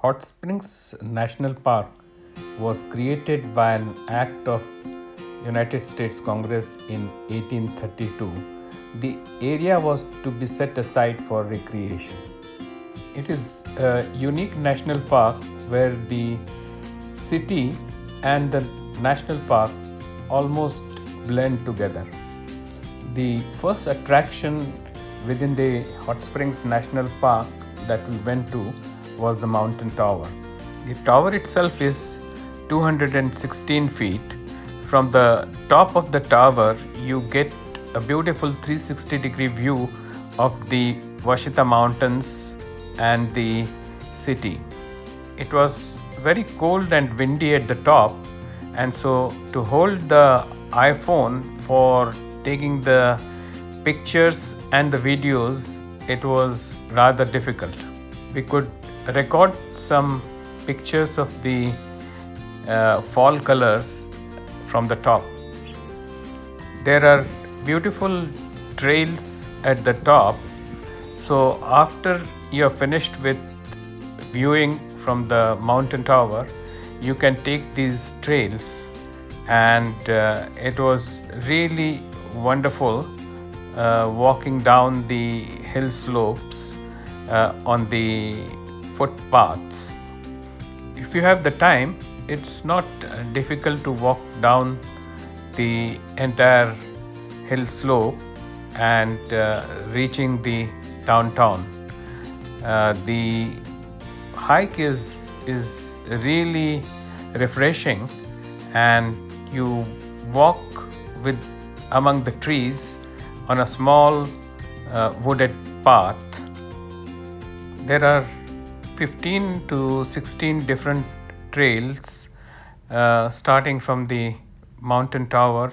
Hot Springs National Park was created by an act of United States Congress in 1832. The area was to be set aside for recreation. It is a unique national park where the city and the national park almost blend together. The first attraction within the Hot Springs National Park that we went to was the Mountain Tower. The tower itself is 216 feet. From the top of the tower, you get a beautiful 360-degree view of the Washita Mountains and the city. It was very cold and windy at the top, and so to hold the iPhone for taking the pictures and the videos, it was rather difficult. We could record some pictures of the fall colors from the top. There are beautiful trails at the top, so after you are finished with viewing from the mountain tower, you can take these trails, and it was really wonderful walking down the hill slopes on the footpaths. If you have the time, it's not difficult to walk down the entire hill slope and reaching the downtown. The hike is really refreshing, and you walk with among the trees on a small wooded path. There are 15 to 16 different trails starting from the mountain tower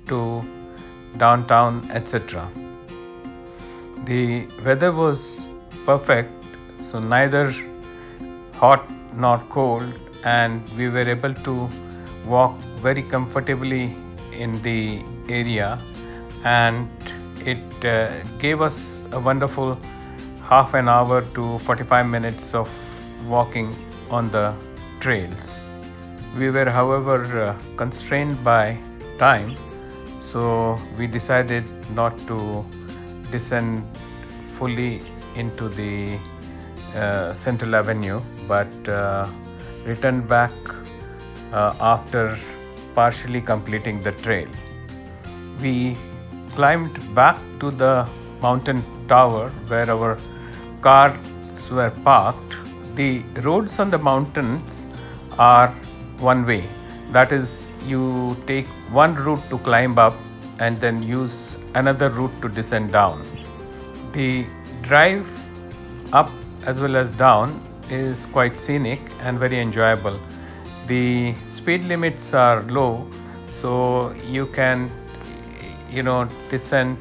to downtown, etc. The weather was perfect, so neither hot nor cold, and we were able to walk very comfortably in the area, and it gave us a wonderful half an hour to 45 minutes of walking on the trails. We were, however, constrained by time, so we decided not to descend fully into the Central Avenue, but returned back after partially completing the trail. We climbed back to the mountain tower where our cars were parked. The roads on the mountains are one way. That is, you take one route to climb up and then use another route to descend down. The drive up as well as down is quite scenic and very enjoyable. The speed limits are low, so you can descend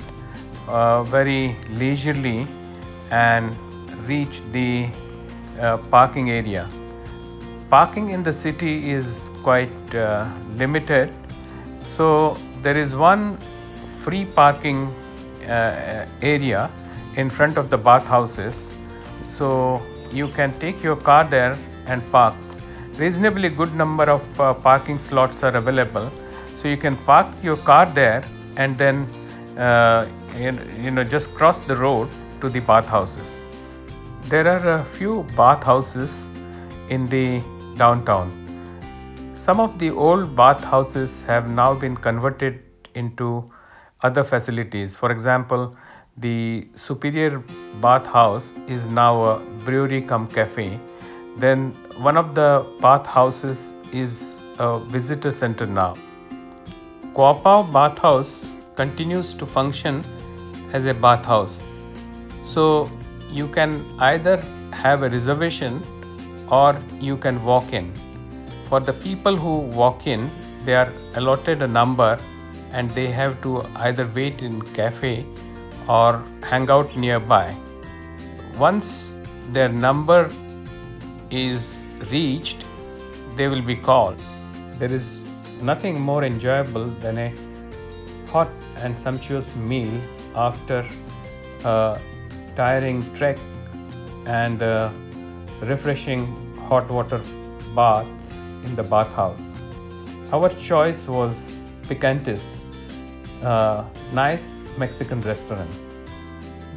very leisurely and reach the parking area. Parking in the city is quite limited, so there is one free parking area in front of the bathhouses, so you can take your car there and park. Reasonably good number of parking slots are available, so you can park your car there and then just cross the road to the bathhouses. There are a few bathhouses in the downtown. Some of the old bathhouses have now been converted into other facilities. For example, the Superior Bathhouse is now a brewery cum cafe. Then one of the bathhouses is a visitor center now. Quapaw Bathhouse continues to function as a bathhouse. So you can either have a reservation or you can walk in. For the people who walk in, they are allotted a number and they have to either wait in cafe or hang out nearby. Once their number is reached, they will be called. There is nothing more enjoyable than a hot and sumptuous meal after a tiring trek and refreshing hot water bath in the bathhouse. Our choice was Picantis, a nice Mexican restaurant.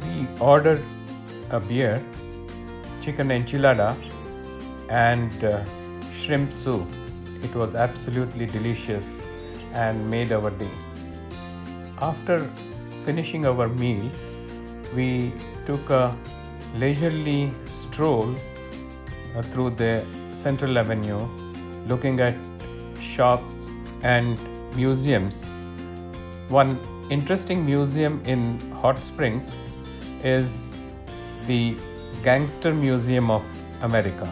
We ordered a beer, chicken enchilada, and shrimp soup. It was absolutely delicious and made our day. After finishing our meal, we took a leisurely stroll through the Central Avenue, looking at shop and museums. One interesting museum in Hot Springs is the Gangster Museum of America.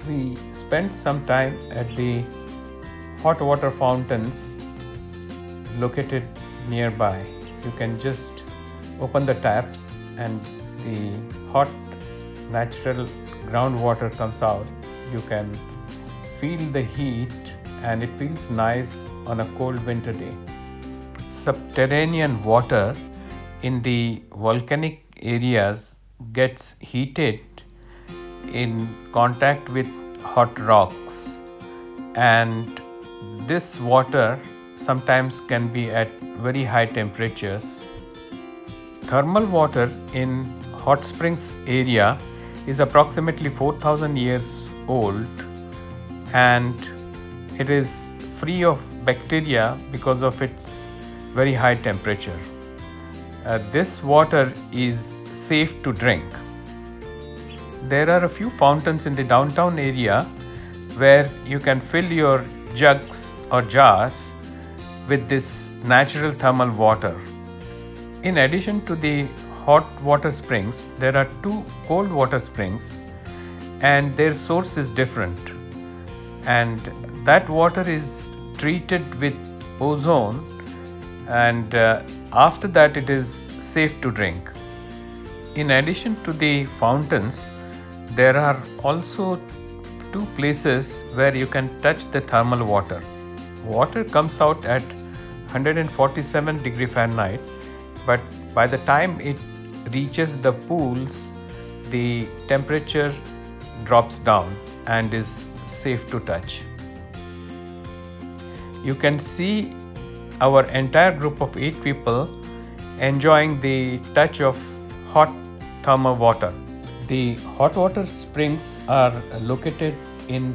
We spent some time at the hot water fountains located nearby. You can just open the taps and the hot natural groundwater comes out. You can feel the heat and it feels nice on a cold winter day. Subterranean water in the volcanic areas gets heated in contact with hot rocks, and this water sometimes can be at very high temperatures. Thermal water in Hot Springs area is approximately 4,000 years old, and it is free of bacteria because of its very high temperature. This water is safe to drink. There are a few fountains in the downtown area where you can fill your jugs or jars with this natural thermal water. In addition to the hot water springs, there are two cold water springs and their source is different, and that water is treated with ozone, and after that it is safe to drink. In addition to the fountains, there are also two places where you can touch the thermal water. Water comes out at 147 degree Fahrenheit, but by the time it reaches the pools, the temperature drops down and is safe to touch. You can see our entire group of 8 people enjoying the touch of hot thermal water. The hot water springs are located in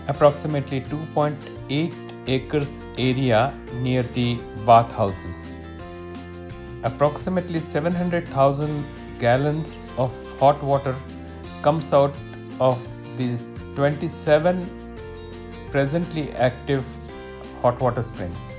approximately 2.8 acres area near the bathhouses. Approximately 700,000 gallons of hot water comes out of these 27 presently active hot water springs.